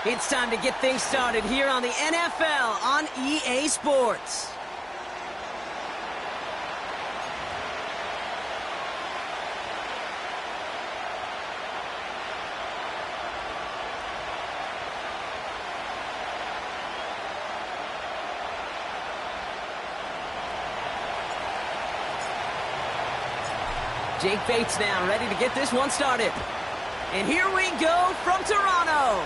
It's time to get things started here on the NFL on EA Sports. Jake Bates now ready to get this one started. And here we go from Toronto.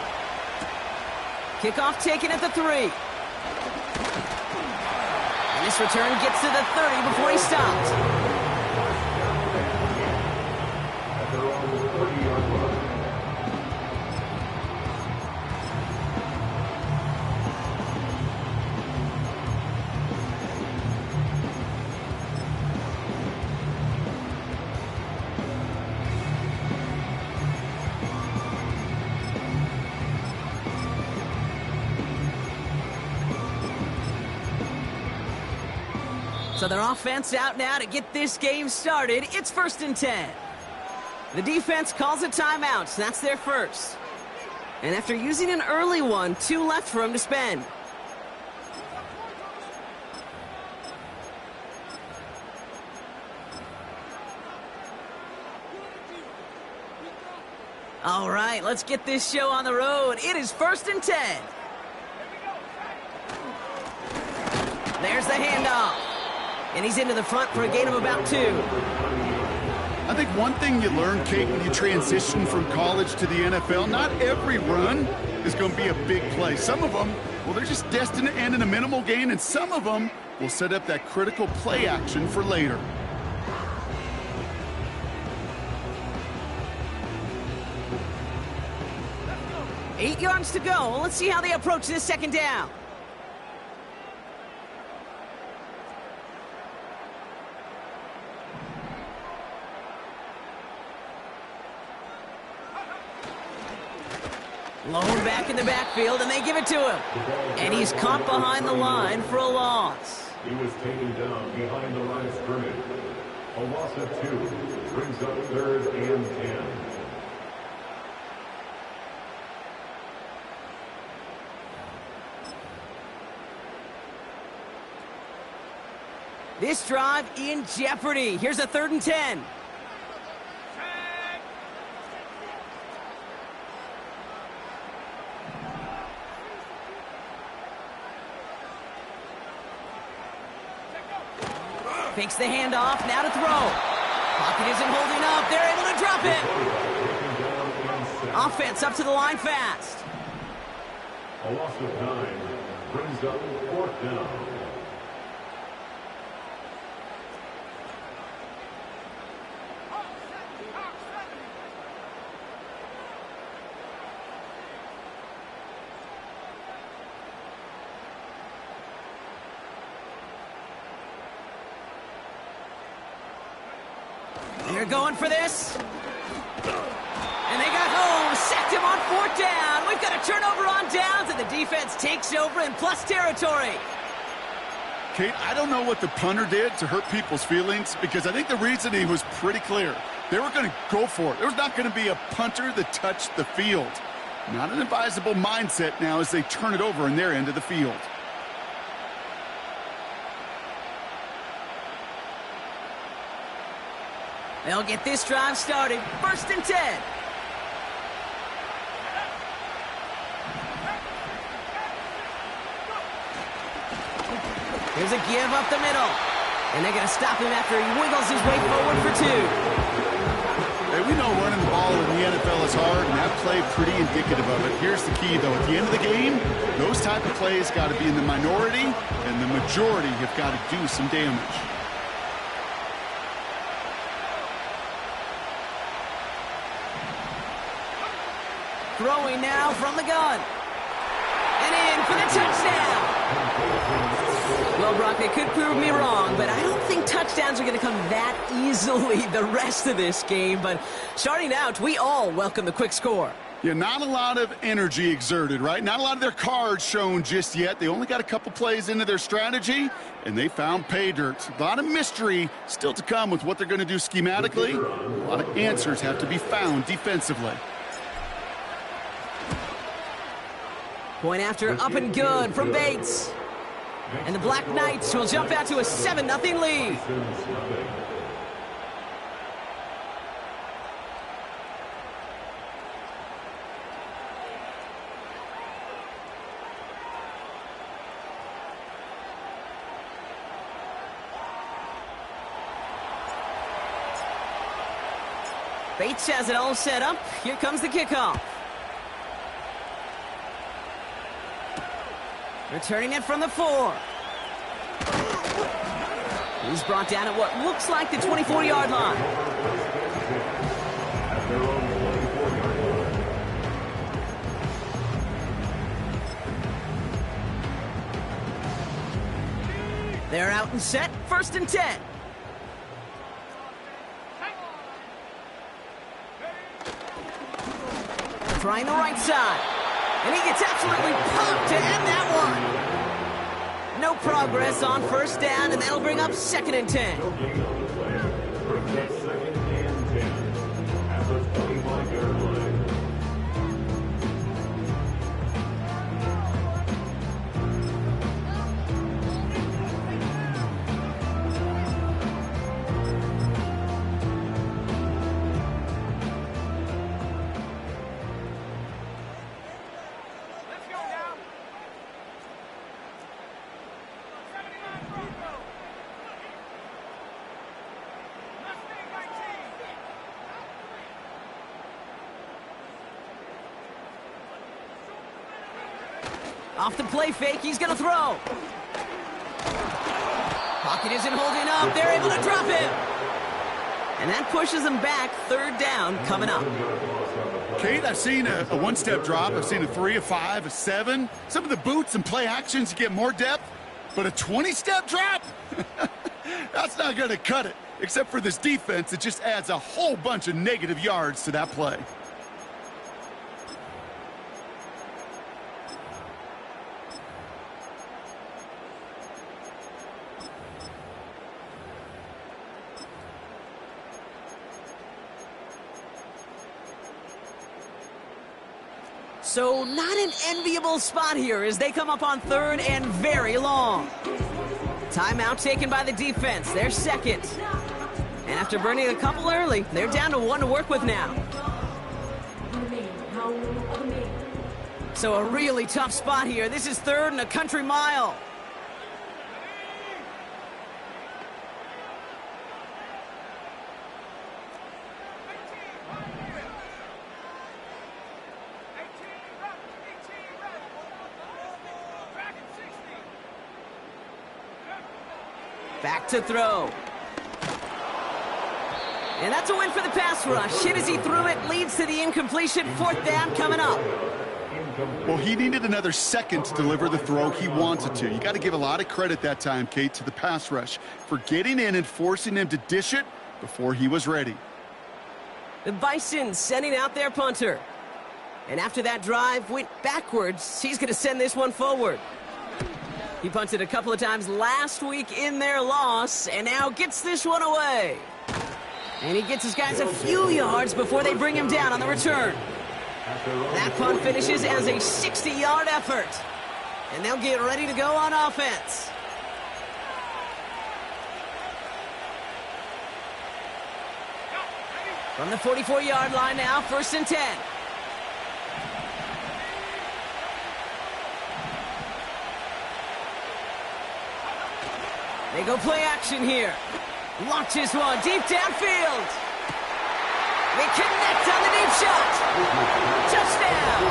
Kickoff taken at the 3. And this return gets to the 30 before he stopped. So their offense out now to get this game started. It's 1st and 10. The defense calls a timeout, so that's their first. And after using an early one, 2 left for him to spend. All right, let's get this show on the road. It is 1st and 10. There's the handoff. And he's into the front for a gain of about 2. I think one thing you learn, Kate, when you transition from college to the NFL, not every run is going to be a big play. Some of them, well, they're just destined to end in a minimal gain, and some of them will set up that critical play action for later. Eight yards to go. Let's see how they approach this second down. Lone back in the backfield, and they give it to him. And he's caught behind the line for a loss. He was taken down behind the line of scrimmage. A loss of 2 brings up 3rd and 10. This drive in jeopardy. Here's a 3rd and 10. Fakes the handoff, now to throw. Pocket isn't holding up. They're able to drop it. Offense up to the line fast. A loss of 9 brings up 4th down. They're going for this. And they got home. Sacked him on 4th down. We've got a turnover on downs, and the defense takes over in plus territory. Kate, I don't know what the punter did to hurt people's feelings, because I think the reasoning was pretty clear. They were going to go for it. There was not going to be a punter that touched the field. Not an advisable mindset now as they turn it over in their end of the field. They'll get this drive started. 1st and 10. Here's a give up the middle. And they're going to stop him after he wiggles his way forward for 2. Hey, we know running the ball in the NFL is hard, and that play pretty indicative of it. Here's the key, though. At the end of the game, those type of plays got to be in the minority, and the majority have got to do some damage. Throwing now from the gun. And in for the touchdown. Well, Brock, they could prove me wrong, but I don't think touchdowns are going to come that easily the rest of this game. But starting out, we all welcome the quick score. Yeah, not a lot of energy exerted, right? Not a lot of their cards shown just yet. They only got a couple plays into their strategy, and they found pay dirt. A lot of mystery still to come with what they're going to do schematically. A lot of answers have to be found defensively. Point after, up and good from Bates. And the Black Knights will jump out to a 7-0 lead. Bates has it all set up. Here comes the kickoff. Returning it from the 4. He's brought down at what looks like the 24-yard line. They're out and set. 1st and 10. Trying the right side. And he gets absolutely pumped to end that one. No progress on 1st down, and that'll bring up 2nd and 10. Off the play fake, he's going to throw. Pocket isn't holding up. They're able to drop him. And that pushes them back. 3rd down coming up. Kate, I've seen a one-step drop. I've seen a 3, a 5, a 7. Some of the boots and play actions get more depth. But a 20-step drop? That's not going to cut it. Except for this defense, it just adds a whole bunch of negative yards to that play. So not an enviable spot here as they come up on 3rd and very long. Timeout taken by the defense. They're 2nd. And after burning a couple early, they're down to 1 to work with now. So a really tough spot here. This is 3rd and a country mile. Back to throw. And that's a win for the pass rush. Hit as he threw it, leads to the incompletion. 4th down coming up. Well, he needed another second to deliver the throw he wanted to. You got to give a lot of credit that time, Kate, to the pass rush for getting in and forcing him to dish it before he was ready. The Bison sending out their punter. And after that drive went backwards, he's going to send this one forward. He punted a couple of times last week in their loss, and now gets this one away. And he gets his guys a few yards before they bring him down on the return. That punt finishes as a 60-yard effort. And they'll get ready to go on offense. From the 44-yard line now, 1st and 10. They go play action here. Launches one deep downfield. They connect on the deep shot. Touchdown.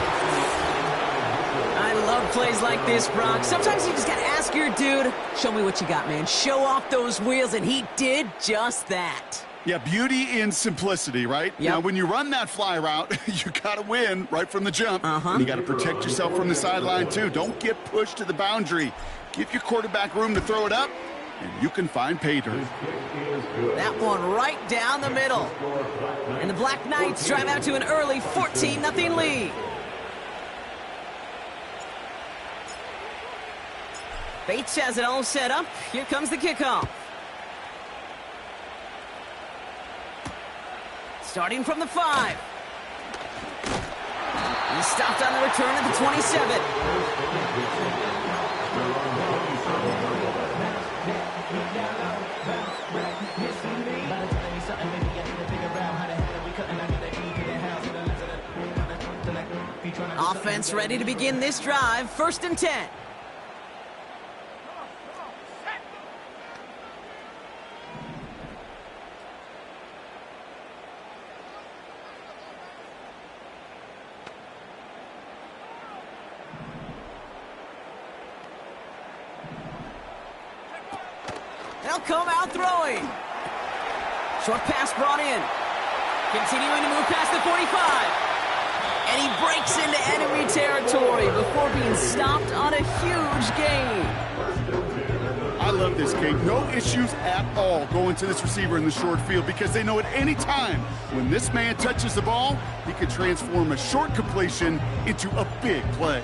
I love plays like this, Brock. Sometimes you just got to ask your dude, show me what you got, man. Show off those wheels, and he did just that. Yeah, beauty in simplicity, right? Yep. Now, when you run that fly route, you got to win right from the jump. And you got to protect yourself from the sideline, too. Don't get pushed to the boundary. Give your quarterback room to throw it up, and you can find pay dirt. That one right down the middle. And the Black Knights drive out to an early 14-0 lead. Bates has it all set up. Here comes the kickoff. Starting from the 5. He stopped on the return at the 27. Offense ready to begin this drive. 1st and 10. They'll come out throwing. Short pass brought in. Continuing to move past the 45. And he breaks into enemy territory before being stopped on a huge gain. I love this, Kate. No issues at all going to this receiver in the short field because they know at any time when this man touches the ball, he can transform a short completion into a big play.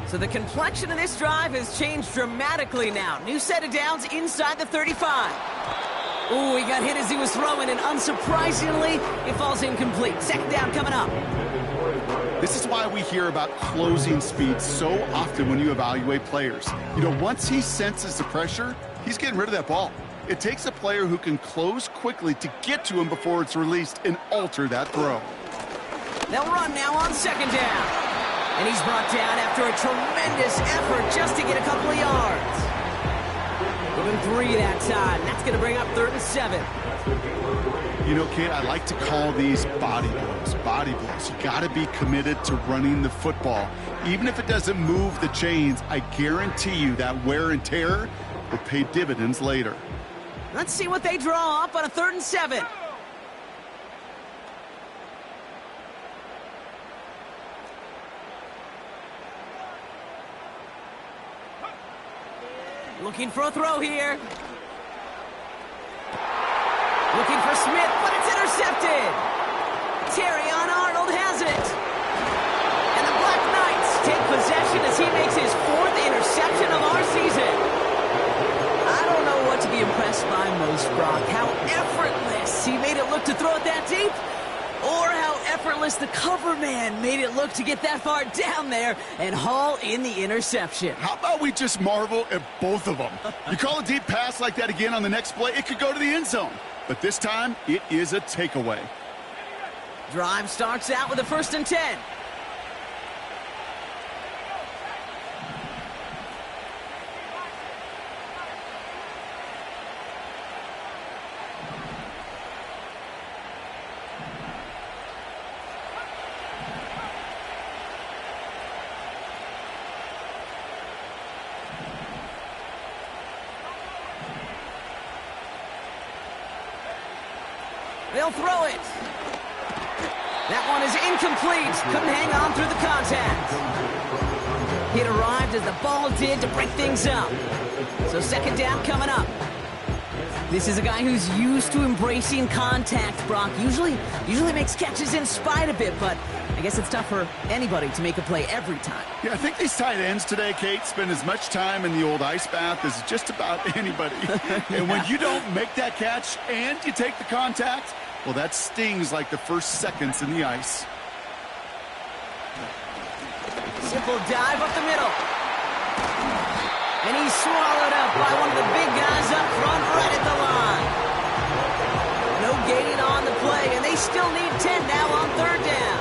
So the complexion of this drive has changed dramatically now. New set of downs inside the 35. Ooh, he got hit as he was throwing, and unsurprisingly, it falls incomplete. 2nd down coming up. This is why we hear about closing speed so often when you evaluate players. You know, once he senses the pressure, he's getting rid of that ball. It takes a player who can close quickly to get to him before it's released and alter that throw. They'll run now on 2nd down. And he's brought down after a tremendous effort just to get a couple of yards. Moving 3 that time. That's going to bring up 3rd and 7. You know, Kate, I like to call these body blows. Body blows. You got to be committed to running the football. Even if it doesn't move the chains, I guarantee you that wear and tear will pay dividends later. Let's see what they draw up on a 3rd and 7. Looking for a throw here. Looking for Smith, but it's intercepted. Terrion Arnold has it. And the Black Knights take possession as he makes his 4th interception of our season. I don't know what to be impressed by most, Brock. How effortless he made it look to throw it that deep, or how effortless the cover man made it look to get that far down there and haul in the interception. How about we just marvel at both of them? You call a deep pass like that again on the next play, it could go to the end zone. But this time, it is a takeaway. Drive starts out with a 1st and 10. They'll throw it. That one is incomplete. Couldn't hang on through the contact. It arrived as the ball did to break things up. So 2nd down coming up. This is a guy who's used to embracing contact, Brock. Usually makes catches in spite of it, but I guess it's tough for anybody to make a play every time. Yeah, I think these tight ends today, Kate, spend as much time in the old ice bath as just about anybody. And when you don't make that catch and you take the contact, well, that stings like the first seconds in the ice. Simple dive up the middle. And he's swallowed up by one of the big guys up front right at the line. No gain on the play, and they still need 10 now on 3rd down.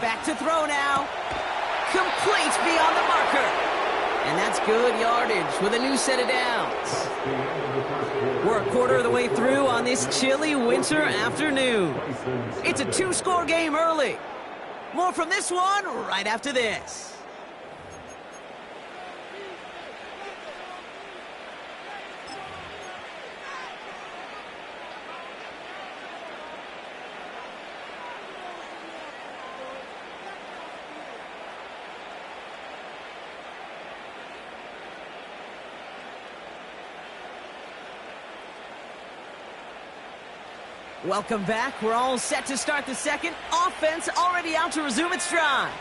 Back to throw now. Complete beyond the marker. And that's good yardage with a new set of downs. We're a quarter of the way through on this chilly winter afternoon. It's a 2-score game early. More from this one right after this. Welcome back. We're all set to start the second. Offense already out to resume its drive.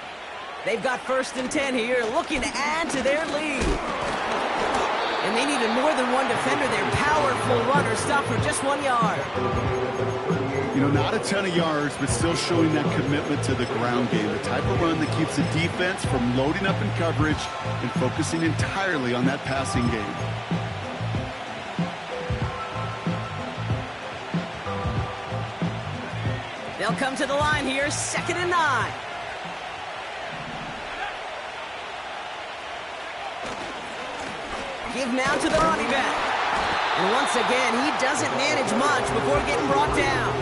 They've got 1st and 10 here, looking to add to their lead. And they needed more than one defender. Their powerful runner stopped for just 1 yard. You know, not a ton of yards, but still showing that commitment to the ground game. The type of run that keeps the defense from loading up in coverage and focusing entirely on that passing game. They'll come to the line here, 2nd and 9. Give now to the running back. And once again, he doesn't manage much before getting brought down.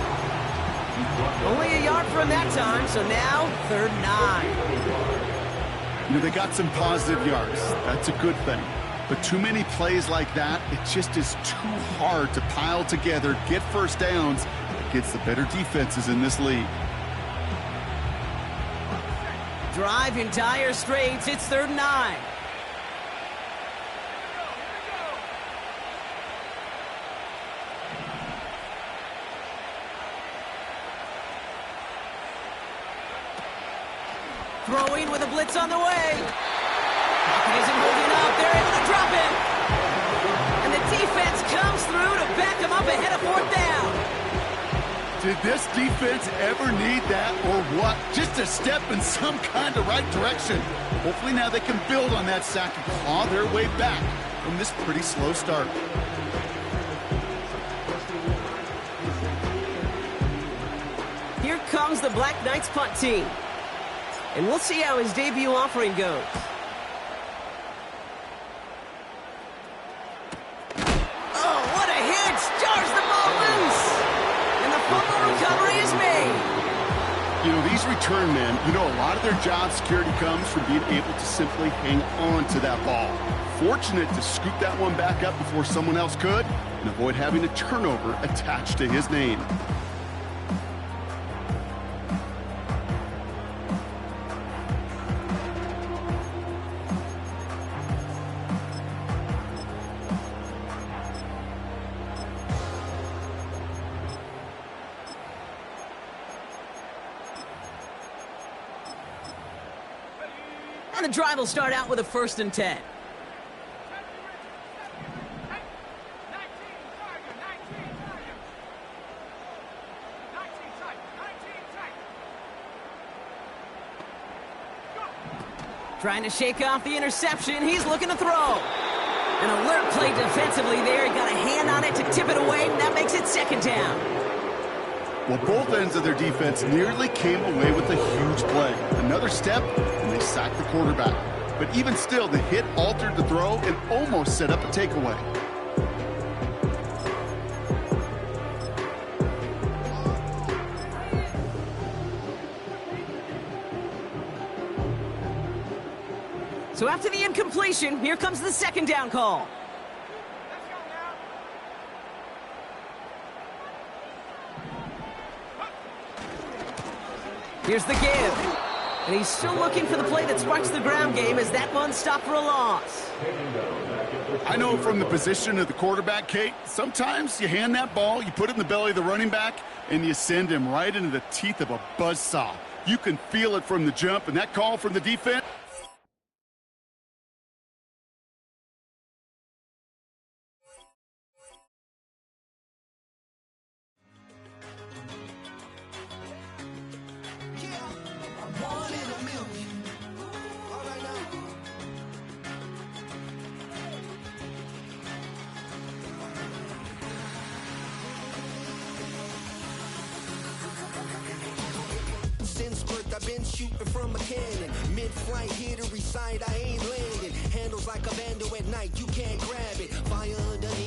Only a yard for him that time, so now 3rd and 9. You know, they got some positive yards. That's a good thing. But too many plays like that, it just is too hard to pile together, get first downs against the better defenses in this league. Drive in dire straits. It's 3rd and 9. Throwing with a blitz on the way. Pocket isn't holding up. They're able to drop it. And the defense comes through to back them up ahead of 4th down. Did this defense ever need that or what? Just a step in some kind of right direction. Hopefully now they can build on that sack and claw their way back from this pretty slow start. Here comes the Black Knights punt team. And we'll see how his debut offering goes. Oh, what a hit! Jars the ball loose! And the fumble recovery is made. You know, these return men, you know, a lot of their job security comes from being able to simply hang on to that ball. Fortunate to scoop that one back up before someone else could and avoid having a turnover attached to his name. And the drive will start out with a 1st and 10. Trying to shake off the interception. He's looking to throw. An alert play defensively there. He got a hand on it to tip it away, and that makes it 2nd down. Well, both ends of their defense nearly came away with a huge play. Another step, and they sacked the quarterback. But even still, the hit altered the throw and almost set up a takeaway. So after the incompletion, here comes the 2nd down call. Here's the give. And he's still looking for the play that sparks the ground game as that one stopped for a loss. I know from the position of the quarterback, Kate, sometimes you hand that ball, you put it in the belly of the running back, and you send him right into the teeth of a buzzsaw. You can feel it from the jump, and that call from the defense. been shooting from a cannon. Mid-flight, here to recite, I ain't landing. Handles like a vandal at night, you can't grab it. Fire underneath.